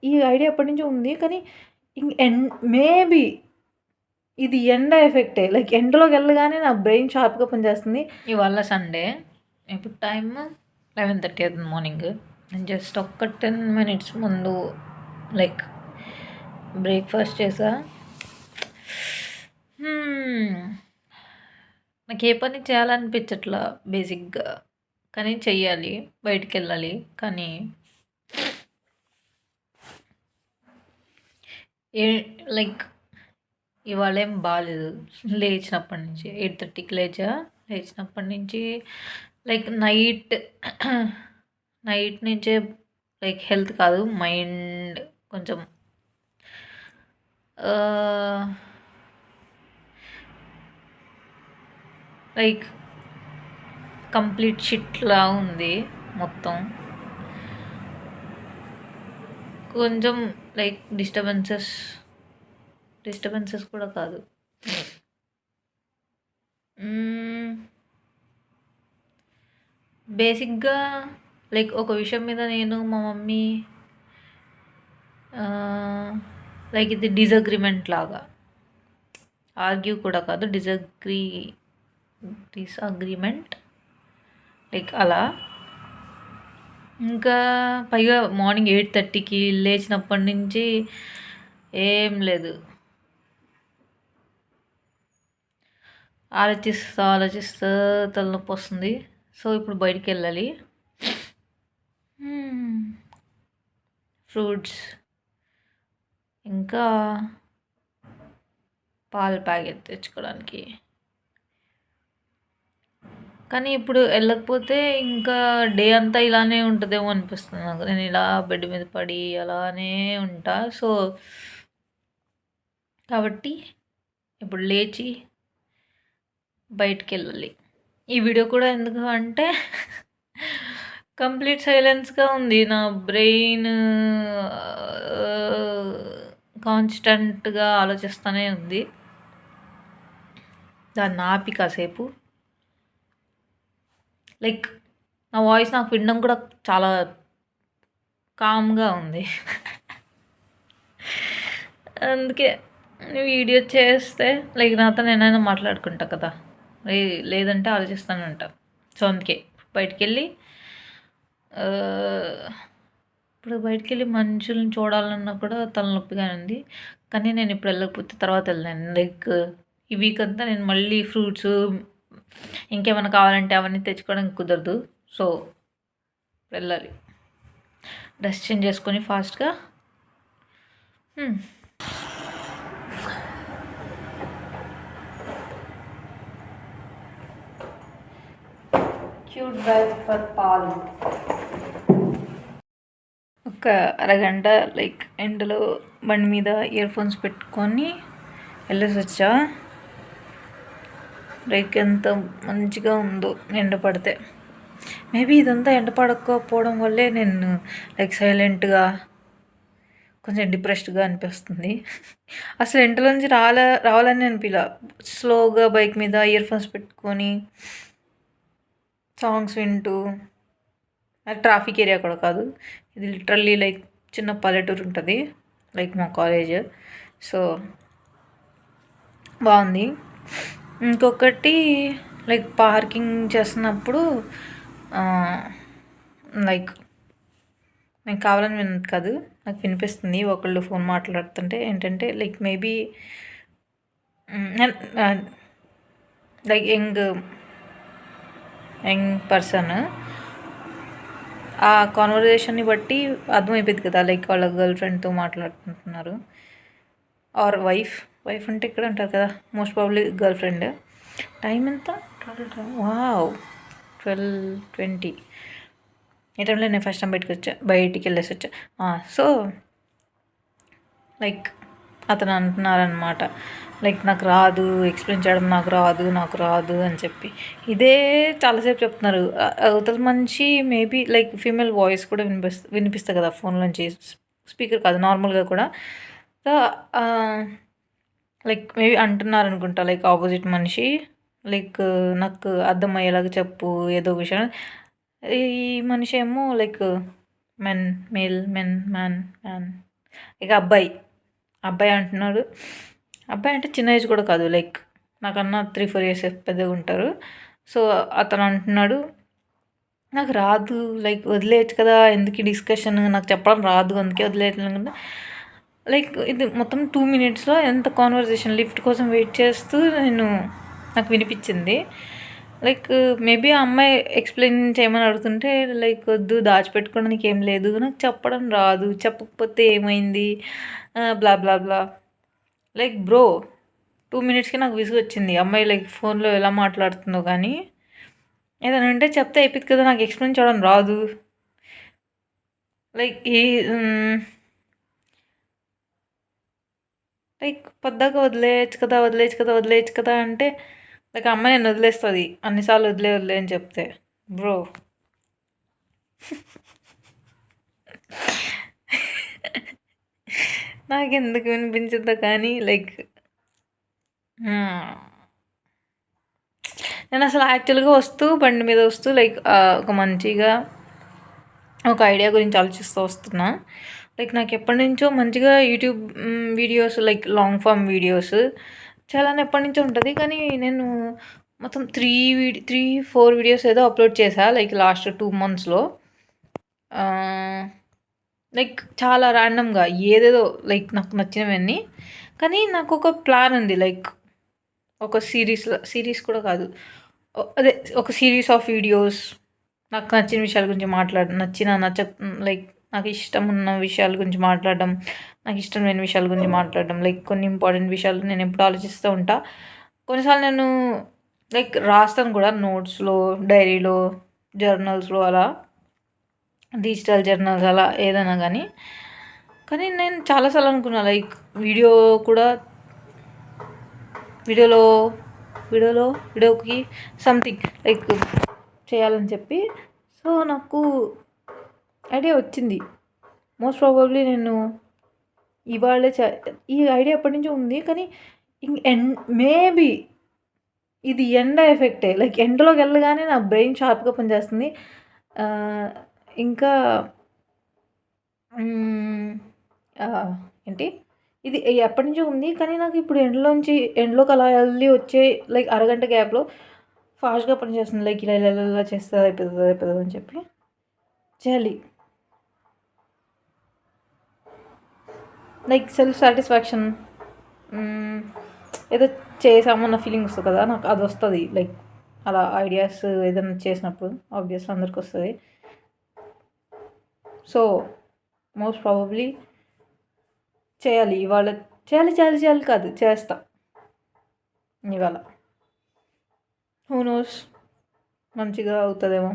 ఈ ఐడియా ఎప్పటినుంచో ఉంది. కానీ మేబీ ఇది ఎండ ఎఫెక్టే. లైక్ ఎండలోకెళ్ళగానే నా బ్రెయిన్ షార్ప్‌గా పనిచేస్తుంది. ఇవాళ సండే. ఇప్పుడు టైమ్ 11:30 అవుతుంది మార్నింగ్. నేను జస్ట్ ఒక్క 10 మినిట్స్ ముందు లైక్ బ్రేక్‌ఫాస్ట్ చేశా. నాకు ఏ పని చేయాలనిపించట్లా బేసిక్‌గా. కానీ చెయ్యాలి. బయటికెళ్ళాలి. కానీ లైక్ ఇవాళ ఏం బాలేదు. లేచినప్పటి నుంచి 8:30కి లేచినప్పటి నుంచి లైక్ నైట్ నుంచే లైక్ హెల్త్ కాదు మైండ్ కొంచెం లైక్ కంప్లీట్ షిట్లా ఉంది మొత్తం. కొంచెం లైక్ డిస్టర్బెన్సెస్ కూడా కాదు. బేసిక్గా లైక్ ఒక విషయం మీద నేను మా మమ్మీ లైక్ ఇది డిసగ్రిమెంట్ లాగా, ఆర్గ్యూ కూడా కాదు, డిసగ్రిమెంట్ లైక్ అలా. ఇంకా పైగా మార్నింగ్ 8:30కి లేచినప్పటి నుంచి ఏం లేదు. ఆలోచిస్తూ తలనొప్పి వస్తుంది. సో ఇప్పుడు బయటికి వెళ్ళాలి. ఫ్రూట్స్ ఇంకా పాల ప్యాకెట్ తెచ్చుకోవడానికి. కానీ ఇప్పుడు వెళ్ళకపోతే ఇంకా డే అంతా ఇలానే ఉంటుందేమో అనిపిస్తుంది నాకు. నేను ఇలా బెడ్ మీద పడి అలానే ఉంటా. సో కాబట్టి ఇప్పుడు లేచి బయటికి వెళ్ళాలి. ఈ వీడియో కూడా ఎందుకు అంటే కంప్లీట్ సైలెన్స్గా ఉంది నా బ్రెయిన్. కాన్స్టెంట్గా ఆలోచిస్తూనే ఉంది. దాన్ని ఆపి కాసేపు లైక్ నా వాయిస్ నాకు వినడం కూడా చాలా కామ్గా ఉంది. అందుకే వీడియో చేస్తే లైక్ నాతో నేనైనా మాట్లాడుకుంటా కదా, లేదంటే ఆలోచిస్తూనే ఉంటా. సో అందుకే బయటికి వెళ్ళి ఇప్పుడు మనుషులను చూడాలన్నా కూడా తలనొప్పిగానే ఉంది. కానీ నేను ఇప్పుడు వెళ్ళకపోతే తర్వాత వెళ్ళాను. లైక్ ఈ వీక్ అంతా నేను మళ్ళీ ఫ్రూట్స్ ఇంకేమైనా కావాలంటే అవన్నీ తెచ్చుకోవడానికి కుదరదు. సో వెళ్ళాలి. డ్రెస్ చేంజ్ చేసుకొని ఫాస్ట్గా క్యూట్ బ్యాగ్ ఫర్ పాల్. ఒక అరగంట లైక్ ఎండలో బండి మీద ఇయర్ ఫోన్స్ పెట్టుకొని వెళ్ళేసి వచ్చా. లైక్ ఎంత మంచిగా ఉందో ఎండ పడితే. మేబీ ఇదంతా ఎండ పడకపోవడం వల్లే నేను లైక్ సైలెంట్గా కొంచెం డిప్రెస్డ్గా అనిపిస్తుంది. అసలు ఎండలో నుంచి రావాలని అనిపిలా. స్లోగా బైక్ మీద ఇయర్ ఫోన్స్ పెట్టుకొని సాంగ్స్ వింటూ, ట్రాఫిక్ ఏరియా కూడా కాదు, ఇది లిటరల్లీ లైక్ చిన్న పల్లెటూరు ఉంటుంది లైక్ మా కాలేజ్. సో బాగుంది. ఇంకొకటి లైక్ పార్కింగ్ చేస్తున్నప్పుడు లైక్ నేను కావాలని విన్నది కాదు, నాకు వినిపిస్తుంది ఒకళ్ళు ఫోన్ మాట్లాడుతుంటే. ఏంటంటే like maybe like young person, ఆ కాన్వర్జేషన్ని బట్టి అర్థమైపోయింది కదా, లైక్ వాళ్ళ గర్ల్ ఫ్రెండ్తో మాట్లాడుకుంటున్నారు ఆర్ వైఫ్ అంటే ఇక్కడ అంటారు కదా, most probably girl friend. Time ఎంత? వావ్ 12:20. ఈ టైంలో నేను ఫస్ట్ టైం బయటికి వెళ్ళేసి వచ్చా. సో లైక్ అతను అంటున్నారనమాట లైక్ నాకు రాదు ఎక్స్ప్లెయిన్ చేయడం, నాకు రాదు అని చెప్పి. ఇదే చాలాసేపు చెప్తున్నారు. అవతల మనిషి మేబీ లైక్ ఫీమేల్ వాయిస్ కూడా వినిపిస్తుంది కదా ఫోన్ నుంచి, స్పీకర్ కాదు నార్మల్గా కూడా. సో లైక్ మేబీ అంటున్నారు అనుకుంటా లైక్ ఆపోజిట్ మనిషి లైక్ నాకు అర్థమయ్యేలాగా చెప్పు ఏదో విషయం. ఈ మనిషి ఏమో లైక్ మ్యాన్ ఇక అబ్బాయి అంటున్నాడు. అబ్బాయి అంటే చిన్న ఏజ్ కూడా కాదు, లైక్ నాకన్నా 3-4 ఇయర్స్ పెద్దగా ఉంటారు. సో అతను అంటున్నాడు, నాకు రాదు, లైక్ వదిలేయచ్చు కదా, ఎందుకు ఈ డిస్కషన్, నాకు చెప్పడం రాదు అందుకే వదిలేయట్లేదు. లైక్ ఇది మొత్తం 2 మినిట్స్లో ఎంత కాన్వర్జేషన్, లిఫ్ట్ కోసం వెయిట్ చేస్తూ నాకు వినిపించింది. లైక్ మేబీ ఆ అమ్మాయి ఎక్స్ప్లెయిన్ చేయమని అడుగుతుంటే, లైక్ వద్దు, దాచిపెట్టుకోవడానికి ఏం లేదు, నాకు చెప్పడం రాదు, చెప్పకపోతే ఏమైంది, బ్లా బ్లా బ్లా. లైక్ బ్రో, 2 మినిట్స్కి నాకు విసుగు వచ్చింది. అమ్మాయి లైక్ ఫోన్లో ఎలా మాట్లాడుతుందో కానీ, ఏదైనా అంటే చెప్తే అయిపోతుంది కదా, నాకు ఎక్స్ప్లెయిన్ చేయడం రాదు. లైక్ లైక్ పద్దాక వదిలేయచ్చు కదా అంటే, లైక్ అమ్మాయి నన్ను వదిలేస్తుంది అన్నిసార్లు వదిలే అని చెప్తే. బ్రో నాకెందుకు వినిపించిందో కానీ, లైక్ నేను అసలు యాక్చువల్గా బండి మీద వస్తూ లైక్ ఒక మంచిగా ఒక ఐడియా గురించి ఆలోచిస్తూ వస్తున్నా. లైక్ నాకు ఎప్పటి నుంచో మంచిగా YouTube videos, like long form videos చాలానే ఎప్పటి నుంచో ఉంటుంది. కానీ నేను మొత్తం 3-4 వీడియోస్ ఏదో అప్లోడ్ చేశా లైక్ లాస్ట్ 2 monthsలో. లైక్ చాలా ర్యాండమ్గా ఏదేదో, లైక్ నాకు నచ్చినవన్నీ. కానీ నాకు ఒక ప్లాన్ ఉంది, లైక్ ఒక సిరీస్ కూడా కాదు, అదే ఒక సిరీస్ ఆఫ్ వీడియోస్, నాకు నచ్చిన విషయాల గురించి లైక్ నాకు ఇష్టం ఉన్న విషయాల గురించి మాట్లాడడం, నాకు ఇష్టం లేని విషయాల గురించి మాట్లాడడం, లైక్ కొన్ని ఇంపార్టెంట్ విషయాలు నేను ఎప్పుడు ఆలోచిస్తూ ఉంటా. కొన్నిసార్లు నేను లైక్ రాస్తాను కూడా, నోట్స్లో, డైరీలో, జర్నల్స్లో, అలా డిజిటల్ జర్నల్స్, అలా ఏదైనా కానీ. కానీ నేను చాలాసార్లు అనుకున్నా, లైక్ వీడియోకి సంథింగ్ లైక్ చేయాలని చెప్పి. సో నాకు ఐడియా వచ్చింది. మోస్ట్ ప్రాబబ్లీ నేను ఇవాళే ఈ ఐడియా ఎప్పటి నుంచో ఉంది. కానీ మేబీ ఇది ఎండ ఎఫెక్టే, లైక్ ఎండలోకి వెళ్ళగానే నా బ్రెయిన్ షార్ప్గా పనిచేస్తుంది. ఇంకా ఏంటి, ఇది ఎప్పటి నుంచో ఉంది. కానీ నాకు ఇప్పుడు ఎండలోకి అలా వెళ్ళి వచ్చే లైక్ అరగంట గ్యాప్లో ఫాస్ట్గా పనిచేస్తుంది. లైక్ ఇలా ఇలా ఇలా చేస్తే అయిపోతుంది అని చెప్పి చేయాలి. లైక్ సెల్ఫ్ సాటిస్ఫాక్షన్, ఏదో చేసామన్న ఫీలింగ్ వస్తుంది కదా, నాకు అది వస్తుంది. లైక్ అలా ఐడియాస్ ఏదైనా చేసినప్పుడు ఆబ్వియస్లీ అందరికి వస్తుంది. సో మోస్ట్ ప్రాబబ్లీ చేయాలి ఇవాళ. చేయాలి కాదు, చేస్తా ఇవాళ. హూ నోస్, మంచిగా అవుతుందేమో.